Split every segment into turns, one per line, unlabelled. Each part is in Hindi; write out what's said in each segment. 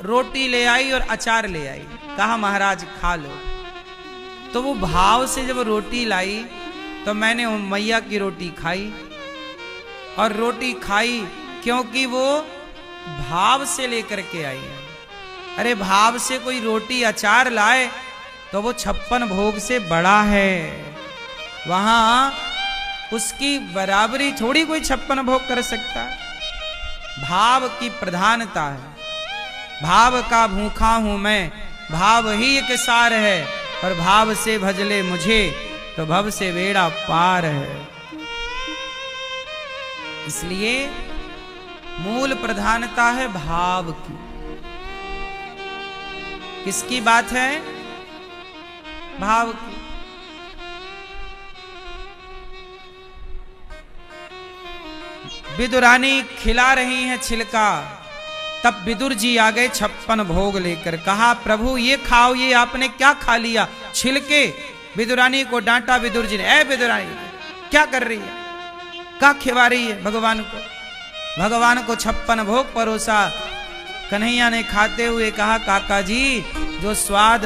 रोटी ले आई और अचार ले आई, कहा महाराज खा लो। तो वो भाव से जब रोटी लाई तो मैंने मैया की रोटी खाई, और रोटी खाई क्योंकि वो भाव से लेकर के आई है। अरे भाव से कोई रोटी अचार लाए तो वो 56 भोग से बड़ा है, वहां उसकी बराबरी थोड़ी कोई 56 भोग कर सकता है। भाव की प्रधानता है, भाव का भूखा हूं मैं, भाव ही एक सार है, और भाव से भजले मुझे तो भव से बेड़ा पार है। इसलिए मूल प्रधानता है भाव की। किसकी बात है? भाव की। विदुरानी खिला रही हैं छिलका, तब विदुर जी आ गए 56 भोग लेकर। कहा प्रभु ये खाओ, ये आपने क्या खा लिया? छिलके। विदुरानी को डांटा विदुर जी ने, ए विदुरानी क्या कर रही है, क्या खिला रही है भगवान को? भगवान को 56 भोग परोसा। कन्हैया ने खाते हुए कहा काका जी, जो स्वाद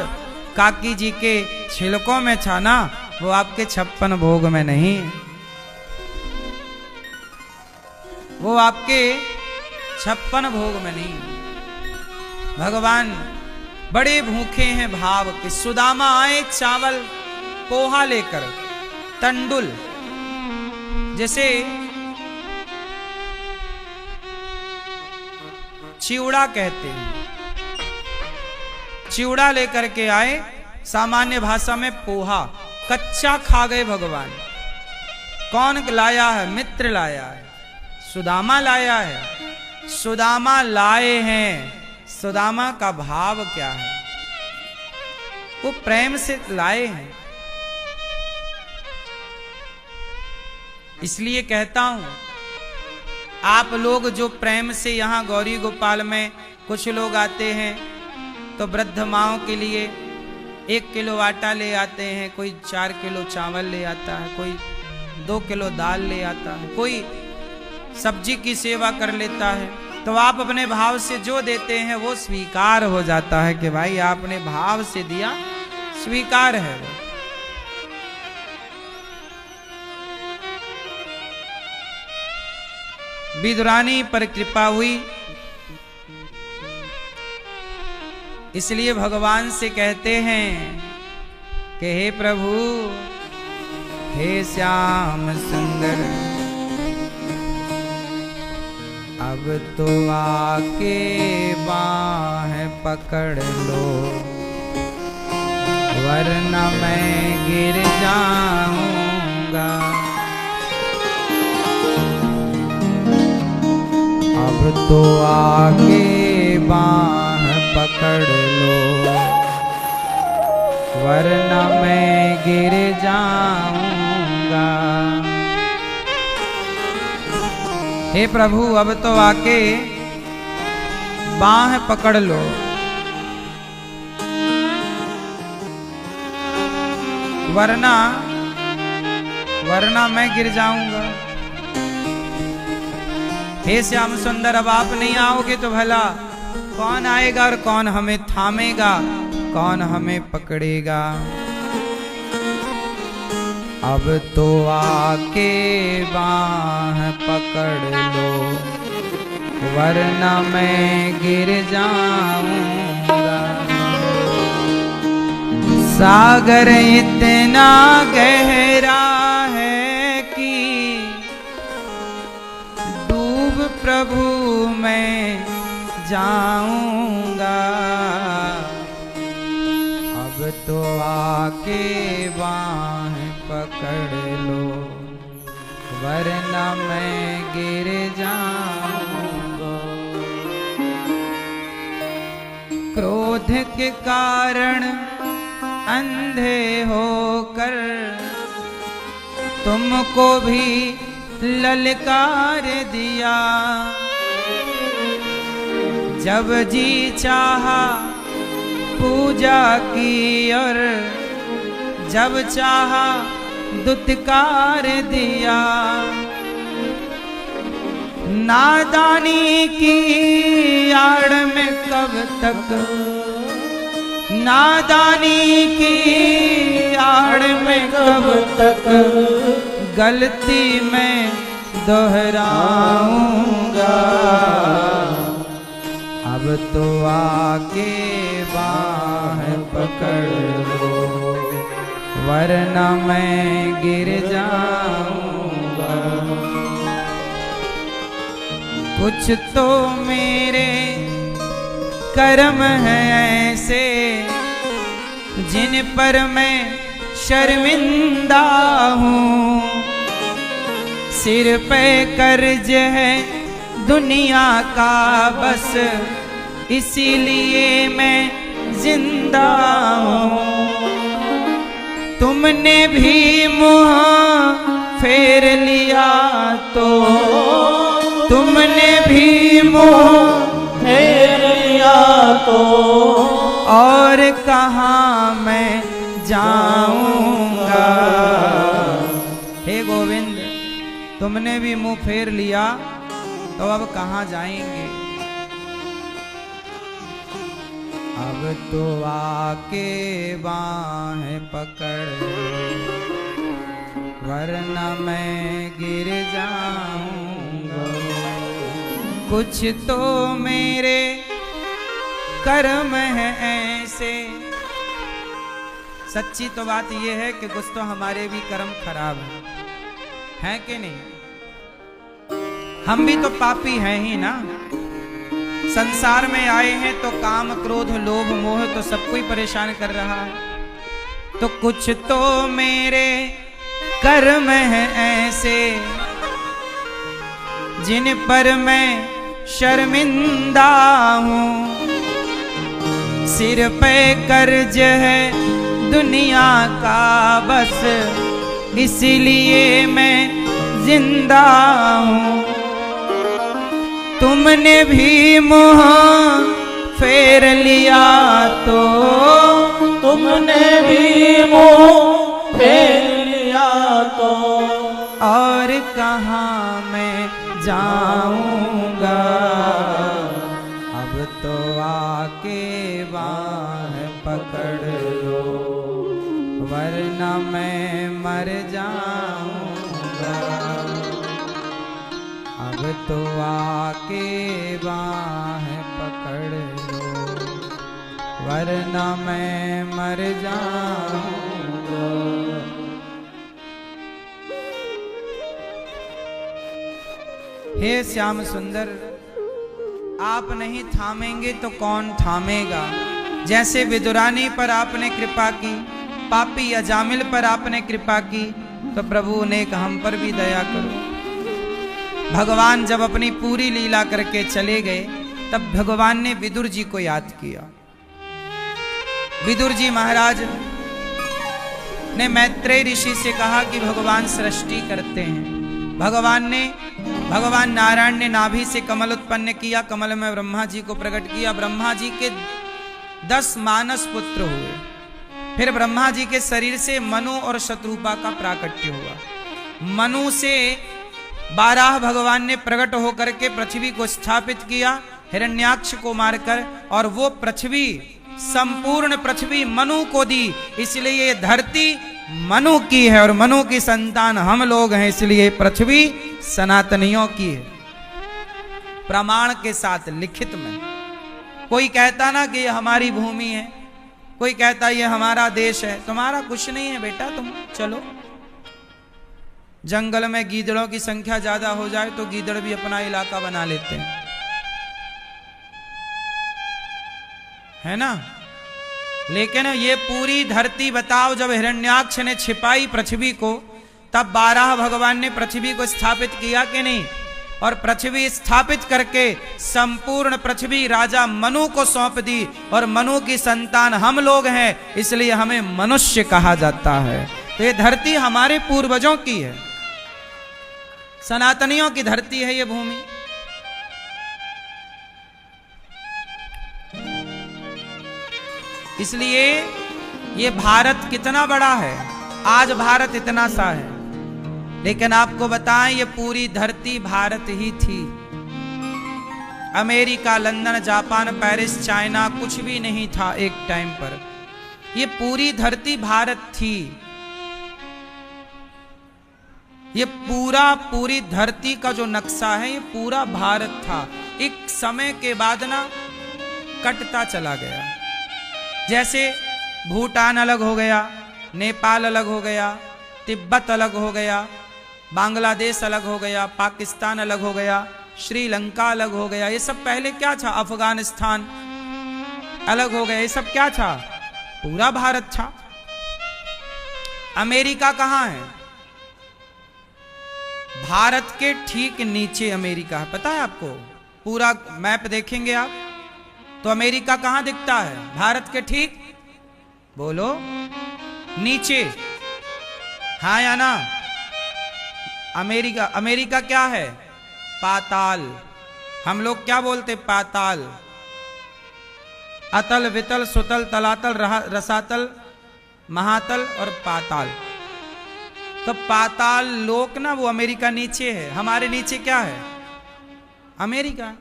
काकी जी के छिलकों में था ना, वो आपके 56 भोग में नहीं, वो आपके 56 भोग में नहीं। भगवान बड़े भूखे हैं भाव के। सुदामा आए चावल पोहा लेकर, तंडुल जैसे चिवड़ा कहते हैं, चिवड़ा लेकर के आए, सामान्य भाषा में पोहा। कच्चा खा गए भगवान। कौन लाया है? मित्र लाया है, सुदामा लाया है। सुदामा लाए हैं, सुदामा का भाव क्या है? वो प्रेम से लाए हैं। इसलिए कहता हूं, आप लोग जो प्रेम से यहां गौरी गोपाल में कुछ लोग आते हैं तो वृद्ध माओं के लिए 1 किलो आटा ले आते हैं, कोई 4 किलो चावल ले आता है, कोई 2 किलो दाल ले आता है, कोई सब्जी की सेवा कर लेता है। तो आप अपने भाव से जो देते हैं वो स्वीकार हो जाता है कि भाई आपने भाव से दिया, स्वीकार है वो। विदुरानी पर कृपा हुई, इसलिए भगवान से कहते हैं कि हे प्रभु, हे श्याम सुंदर, अब तो आके बाह पकड़ लो, वरना मैं गिर जाऊंगा। अब तो आके बाह पकड़ लो, वरना मैं गिर जाऊंगा। हे प्रभु, अब तो आके बाह पकड़ लो, वरना मैं गिर जाऊंगा। हे श्याम सुंदर, अब आप नहीं आओगे तो भला कौन आएगा और कौन हमें थामेगा, कौन हमें पकड़ेगा? अब तो आके बाह पकड़ लो, वरना मैं गिर जाऊंगा। सागर इतना गहरा है कि डूब प्रभु मैं जाऊंगा। अब तो आके बाह पकड़ लो, वरना मैं गिर जाऊंगा। क्रोध के कारण अंधे होकर तुमको भी ललकार दिया। जब जी चाहा पूजा की और जब चाहा दुत्कार दिया। नादानी की आड़ में कब तक, नादानी की आड़ में कब तक गलती मैं दोहराऊंगा। अब तो आके बाह पकड़ लो वरना मैं गिर जाऊंगा। कुछ तो मेरे कर्म हैं ऐसे जिन पर मैं शर्मिंदा हूँ। सिर पे कर्ज है दुनिया का बस इसीलिए मैं जिंदा हूँ। तुमने भी मुँह फेर लिया तो, तुमने भी मुँह
फेर लिया तो
और कहाँ मैं जाऊंगा। हे गोविंद, तुमने भी मुंह फेर लिया तो अब कहाँ जाएंगे। अब तो आके बाहें पकड़ वरना मैं गिर जाऊंगा। कुछ तो मेरे कर्म है ऐसे। सच्ची तो बात यह है कि कुछ तो हमारे भी कर्म खराब हैं कि नहीं। हम भी तो पापी हैं ही ना। संसार में आए हैं तो काम क्रोध लोभ मोह तो सबको ही परेशान कर रहा है। तो कुछ तो मेरे कर्म है ऐसे जिन पर मैं शर्मिंदा हूँ। सिर पे कर्ज है दुनिया का बस इसलिए मैं जिंदा हूँ। तुमने भी मुँह फेर लिया तो,
तुमने भी मुँह फेर लिया तो
और कहाँ मैं जाऊंगा। अब तो आके बाह पकड़ लो वरना मैं मर जाऊंगा। अब तो आके बाह पकड़ लो वरना मैं मर जाऊंगा। हे श्याम सुंदर, आप नहीं थामेंगे तो कौन थामेगा। जैसे विदुरानी पर आपने कृपा की, पापी अजामिल पर आपने कृपा की, तो प्रभु ने हम पर भी दया करो। भगवान जब अपनी पूरी लीला करके चले गए तब भगवान ने विदुर जी को याद किया। विदुर जी महाराज ने मैत्रेय ऋषि से कहा कि भगवान सृष्टि करते हैं। भगवान नारायण ने नाभि से कमल उत्पन्न किया, कमल में ब्रह्मा जी को प्रकट किया। ब्रह्मा जी के 10 मानस पुत्र हुए। फिर ब्रह्मा जी के शरीर से मनु और शत्रुपा का प्राकट्य हुआ। मनु से 12 भगवान ने प्रकट होकर के पृथ्वी को स्थापित किया हिरण्याक्ष को मारकर, और वो पृथ्वी संपूर्ण पृथ्वी मनु को दी। इसलिए ये धरती मनु की है और मनु की संतान हम लोग हैं, इसलिए पृथ्वी सनातनियों की है। प्रमाण के साथ लिखित में। कोई कहता ना कि ये हमारी भूमि है, कोई कहता ये हमारा देश है। तुम्हारा कुछ नहीं है बेटा, तुम चलो। जंगल में गीदड़ों की संख्या ज्यादा हो जाए तो गीदड़ भी अपना इलाका बना लेते हैं, है ना। लेकिन ये पूरी धरती बताओ, जब हिरण्याक्ष ने छिपाई पृथ्वी को, तब 12 भगवान ने पृथ्वी को स्थापित किया कि नहीं। और पृथ्वी स्थापित करके संपूर्ण पृथ्वी राजा मनु को सौंप दी, और मनु की संतान हम लोग हैं, इसलिए हमें मनुष्य कहा जाता है। तो ये धरती हमारे पूर्वजों की है, सनातनियों की धरती है ये भूमि। इसलिए ये भारत कितना बड़ा है। आज भारत इतना सा है, लेकिन आपको बताएं ये पूरी धरती भारत ही थी। America, London, Japan, Paris, China कुछ भी नहीं था एक टाइम पर। ये पूरी धरती भारत थी। ये पूरी धरती का जो नक्शा है ये पूरा भारत था। एक समय के बाद ना कटता चला गया। जैसे भूटान अलग हो गया, नेपाल अलग हो गया, तिब्बत अलग हो गया, बांग्लादेश अलग हो गया, पाकिस्तान अलग हो गया, श्रीलंका अलग हो गया। ये सब पहले क्या था? अफगानिस्तान अलग हो गया। ये सब क्या था? पूरा भारत था। अमेरिका कहां है? भारत के ठीक नीचे अमेरिका है। पता है आपको? पूरा मैप देखेंगे आप तो अमेरिका कहां दिखता है? भारत के ठीक, बोलो, नीचे। हाँ या ना? अमेरिका क्या है? पाताल। हम लोग क्या बोलते? पाताल। अतल, वितल, सुतल, तलातल, रसातल, महातल और पाताल। तो पाताल लोक ना वो अमेरिका नीचे है। हमारे नीचे क्या है? अमेरिका।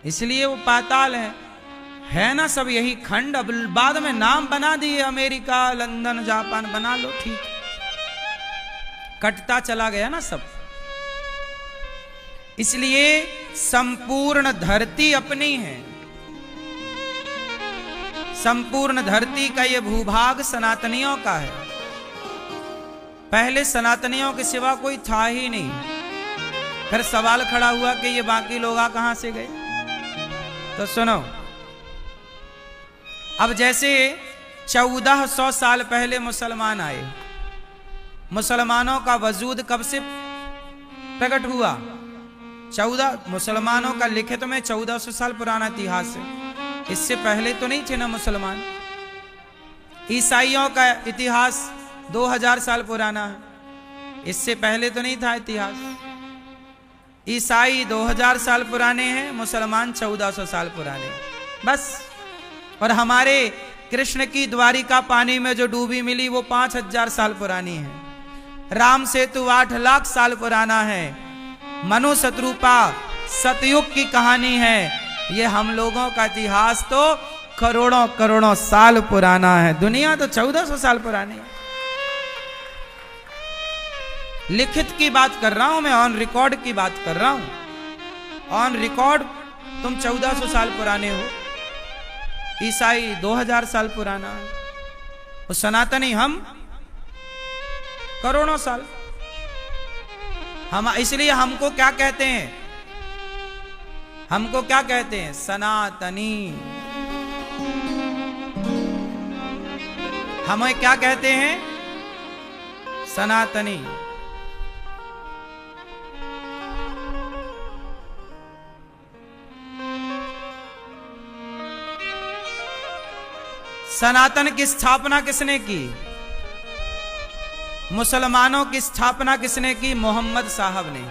इसलिए वो पाताल है ना सब यही खंड। अब बाद में नाम बना दिए अमेरिका, लंदन, जापान, बना लो, ठीक। कटता चला गया ना सब। इसलिए संपूर्ण धरती अपनी है। संपूर्ण धरती का ये भूभाग सनातनियों का है। पहले सनातनियों के सिवा कोई था ही नहीं। फिर सवाल खड़ा हुआ कि ये बाकी लोग कहां से गए? तो सुनो, अब जैसे 1400 साल पहले मुसलमान आए। मुसलमानों का वजूद कब से प्रकट हुआ? 14 मुसलमानों का लिखित में 1400 साल पुराना इतिहास है। इससे पहले तो नहीं थे ना मुसलमान। ईसाइयों का इतिहास 2000 साल पुराना है। इससे पहले तो नहीं था इतिहास। ईसाई 2000 साल पुराने हैं, मुसलमान 1400 साल पुराने, बस। और हमारे कृष्ण की द्वारिका पानी में जो डूबी मिली वो 5000 साल पुरानी है। राम सेतु 8 लाख साल पुराना है। मनु शत्रुपा सतयुग की कहानी है। ये हम लोगों का इतिहास तो करोड़ों करोड़ों साल पुराना है। दुनिया तो 1400 साल पुरानी है। लिखित की बात कर रहा हूं मैं, ऑन रिकॉर्ड की बात कर रहा हूं। ऑन रिकॉर्ड तुम 1400 साल पुराने हो। ईसाई 2000 साल पुराना है। और सनातनी हम करोड़ों साल। हम इसलिए हमको क्या कहते हैं? हमको क्या कहते हैं? सनातनी। हमें क्या कहते हैं? सनातनी। सनातन की स्थापना किसने की? मुसलमानों की स्थापना किसने की? मोहम्मद साहब ने।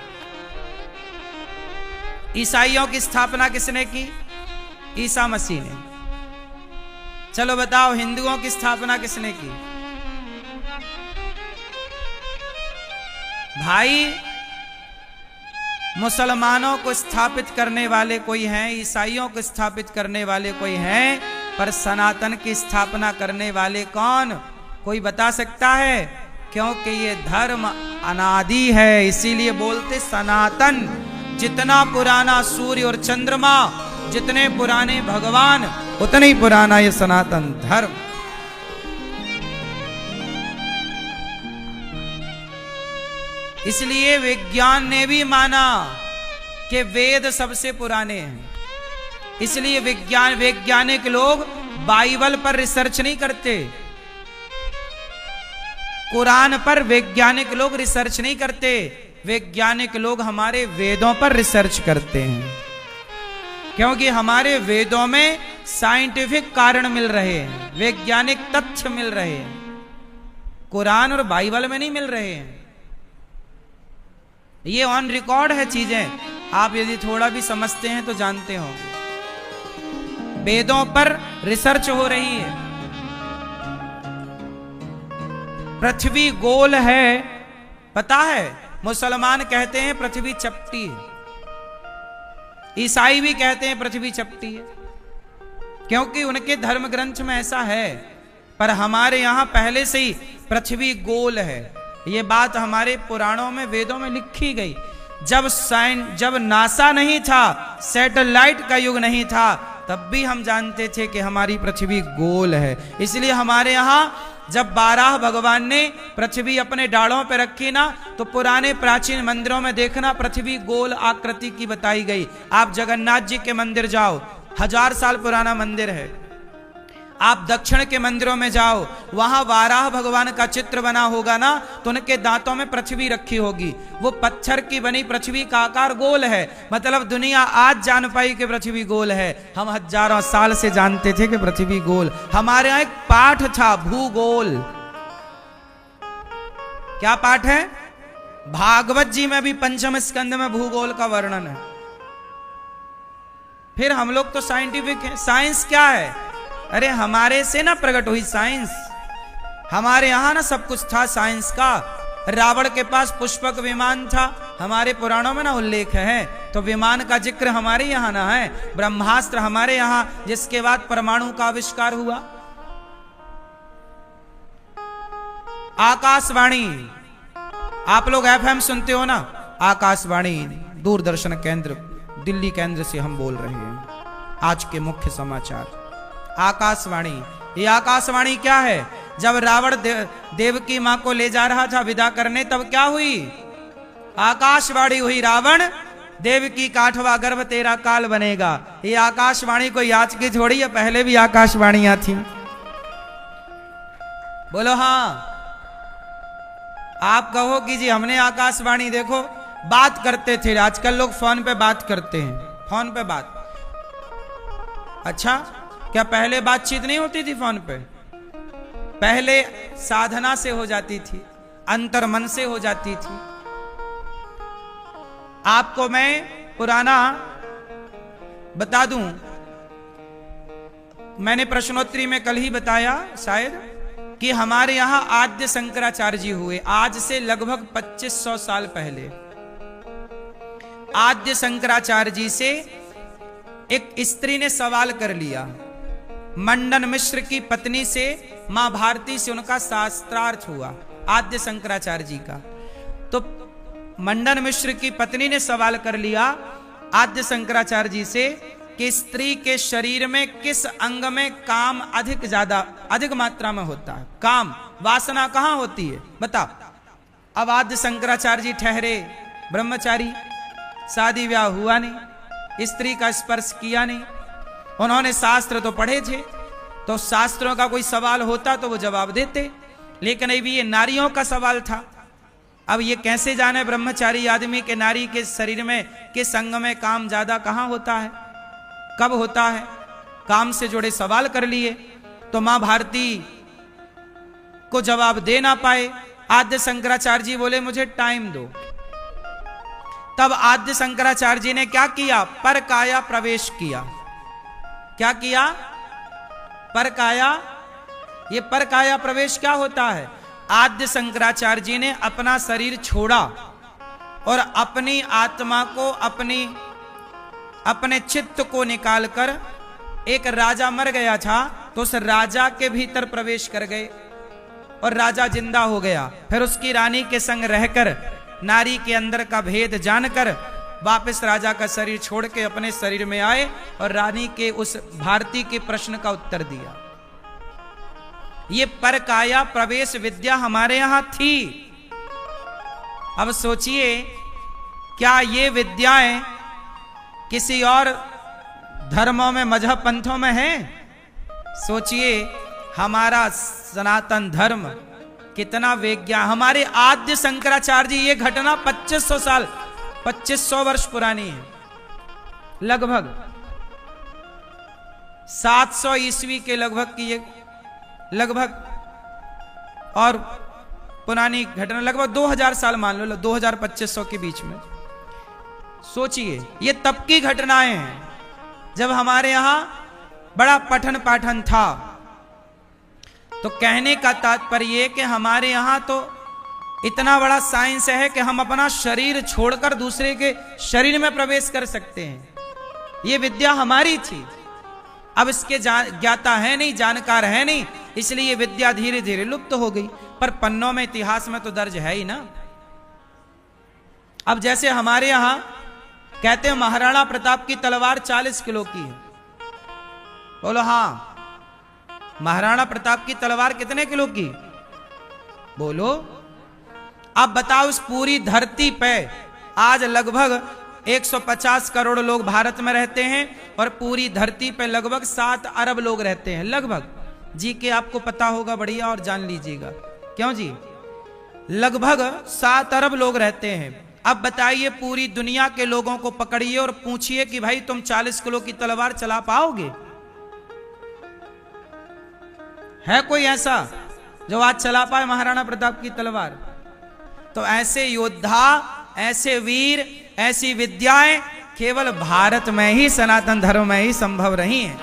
ईसाइयों की स्थापना किसने की? ईसा मसीह ने। चलो बताओ, हिंदुओं की स्थापना किसने की? भाई, मुसलमानों को स्थापित करने वाले कोई हैं, ईसाइयों को स्थापित करने वाले कोई हैं, पर सनातन की स्थापना करने वाले कौन? कोई बता सकता है? क्योंकि ये धर्म अनादि है, इसीलिए बोलते सनातन। जितना पुराना सूर्य और चंद्रमा, जितने पुराने भगवान, उतना ही पुराना ये सनातन धर्म। इसलिए विज्ञान ने भी माना कि वेद सबसे पुराने हैं। इसलिए वैज्ञानिक लोग बाइबल पर रिसर्च नहीं करते, कुरान पर वैज्ञानिक लोग रिसर्च नहीं करते। वैज्ञानिक लोग हमारे वेदों पर रिसर्च करते हैं, क्योंकि हमारे वेदों में साइंटिफिक कारण मिल रहे हैं, वैज्ञानिक तथ्य मिल रहे हैं, कुरान और बाइबल में नहीं मिल रहे हैं। ये ऑन रिकॉर्ड है चीजें। आप यदि थोड़ा भी समझते हैं तो जानते होंगे। वेदों पर रिसर्च हो रही है। पृथ्वी गोल है, पता है? मुसलमान कहते हैं पृथ्वी चपटी है, ईसाई भी कहते हैं पृथ्वी चपटी है, क्योंकि उनके धर्म ग्रंथ में ऐसा है। पर हमारे यहां पहले से ही पृथ्वी गोल है। ये बात हमारे पुराणों में, वेदों में लिखी गई। जब नासा नहीं था, सैटेलाइट का युग नहीं था, तब भी हम जानते थे कि हमारी पृथ्वी गोल है। इसलिए हमारे यहां जब 12 भगवान ने पृथ्वी अपने डालों पर रखी ना, तो पुराने प्राचीन मंदिरों में देखना पृथ्वी गोल आकृति की बताई गई। आप जगन्नाथ जी के मंदिर जाओ, 1000 साल पुराना मंदिर है। आप दक्षिण के मंदिरों में जाओ, वहां वाराह भगवान का चित्र बना होगा ना, तो उनके दांतों में पृथ्वी रखी होगी। वो पत्थर की बनी पृथ्वी का आकार गोल है। मतलब दुनिया आज जान पाई कि पृथ्वी गोल है, हम हजारों साल से जानते थे कि पृथ्वी गोल। हमारे यहां एक पाठ था, भूगोल। क्या पाठ है? भागवत जी में भी पंचम स्कंद में भूगोल का वर्णन है। फिर हम लोग तो साइंटिफिक हैं। साइंस क्या है? अरे हमारे से ना प्रकट हुई साइंस। हमारे यहां ना सब कुछ था साइंस का। रावण के पास पुष्पक विमान था, हमारे पुराणों में ना उल्लेख है। तो विमान का जिक्र हमारे यहां ना है। ब्रह्मास्त्र हमारे यहां, जिसके बाद परमाणु का आविष्कार हुआ। आकाशवाणी, आप लोग एफएम सुनते हो ना? आकाशवाणी दूरदर्शन केंद्र दिल्ली केंद्र से हम बोल रहे हैं। आज के मुख्य समाचार आकाशवाणी। ये आकाशवाणी क्या है? जब रावण देवकी मां को ले जा रहा था विदा करने, तब क्या हुई? आकाशवाणी हुई, रावण देवकी का 8वां गर्भ तेरा काल बनेगा। ये आकाशवाणी कोई आज की थोड़ी है, पहले भी आकाशवाणियां थी। बोलो हाँ। आप कहो कि जी हमने आकाशवाणी, देखो बात करते थे। आजकल लोग फोन पे बात करते हैं, फोन पे बात। अच्छा, क्या पहले बातचीत नहीं होती थी फोन पे? पहले साधना से हो जाती थी, अंतर मन से हो जाती थी। आपको मैं पुराना बता दूं, मैंने प्रश्नोत्तरी में कल ही बताया शायद, कि हमारे यहां आद्य शंकराचार्य जी हुए आज से लगभग 2500 साल पहले। आद्य शंकराचार्य जी से एक स्त्री ने सवाल कर लिया। मंडन मिश्र की पत्नी से, मां भारती से उनका शास्त्रार्थ हुआ, आद्य शंकराचार्य जी का। तो मंडन मिश्र की पत्नी ने सवाल कर लिया आद्य शंकराचार्य जी से कि स्त्री के शरीर में किस अंग में काम अधिक मात्रा में होता है? काम, वासना कहां होती है बता। अब आद्य शंकराचार्य जी ठहरे ब्रह्मचारी, शादी ब्याह हुआ नहीं, स्त्री का स्पर्श किया नहीं। उन्होंने शास्त्र तो पढ़े थे, तो शास्त्रों का कोई सवाल होता तो वो जवाब देते, लेकिन अभी ये नारियों का सवाल था। अब ये कैसे जाने ब्रह्मचारी आदमी के नारी के शरीर में किस अंग में काम ज्यादा कहां होता है, कब होता है? काम से जुड़े सवाल कर लिए, तो मां भारती को जवाब दे ना पाए। आद्य शंकराचार्य जी बोले मुझे टाइम दो। तब आद्य शंकराचार्य जी ने क्या किया? पर काया प्रवेश किया। क्या किया? पर काया। ये पर काया प्रवेश क्या होता है? आद्य शंकराचार्य जी ने अपना शरीर छोड़ा और अपनी आत्मा को, अपने चित्त को निकालकर, एक राजा मर गया था तो उस राजा के भीतर प्रवेश कर गए और राजा जिंदा हो गया। फिर उसकी रानी के संग रहकर, नारी के अंदर का भेद जानकर वापस राजा का शरीर छोड़ के अपने शरीर में आए और रानी के उस भारती के प्रश्न का उत्तर दिया। ये परकाया प्रवेश विद्या हमारे यहां थी। अब सोचिए, क्या ये विद्याएं किसी और धर्मों में, मजहब पंथों में है? सोचिए, हमारा सनातन धर्म कितना विज्ञान। हमारे आद्य शंकराचार्य जी, ये घटना 2500 वर्ष पुरानी है, लगभग 700 ईस्वी के लगभग की ये लगभग, और पुरानी घटना लगभग 2000 साल मान लो, 2000-2500 के बीच में। सोचिए, ये तब की घटनाएं हैं जब हमारे यहां बड़ा पठन पाठन था। तो कहने का तात्पर्य कि हमारे यहां तो इतना बड़ा साइंस है कि हम अपना शरीर छोड़कर दूसरे के शरीर में प्रवेश कर सकते हैं। ये विद्या हमारी थी, अब इसके ज्ञाता है नहीं, जानकार है नहीं, इसलिए ये विद्या धीरे धीरे लुप्त हो गई। पर पन्नों में, इतिहास में तो दर्ज है ही ना। अब जैसे हमारे यहां कहते हैं महाराणा प्रताप की तलवार 40 किलो की है। बोलो हां, महाराणा प्रताप की तलवार कितने किलो की? बोलो। अब बताओ, इस पूरी धरती पे आज लगभग 150 करोड़ लोग भारत में रहते हैं और पूरी धरती पे लगभग 7 अरब लोग रहते हैं। लगभग जी के आपको पता होगा, बढ़िया, और जान लीजिएगा। क्यों जी? लगभग 7 अरब लोग रहते हैं। अब बताइए, पूरी दुनिया के लोगों को पकड़िए और पूछिए कि भाई तुम 40 किलो की तलवार चला पाओगे? है कोई ऐसा जो आज चला पाए महाराणा प्रताप की तलवार? तो ऐसे योद्धा, ऐसे वीर, ऐसी विद्याएं केवल भारत में ही, सनातन धर्म में ही संभव रही हैं।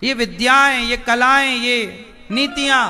ये विद्याएं, ये कलाएं, ये नीतियां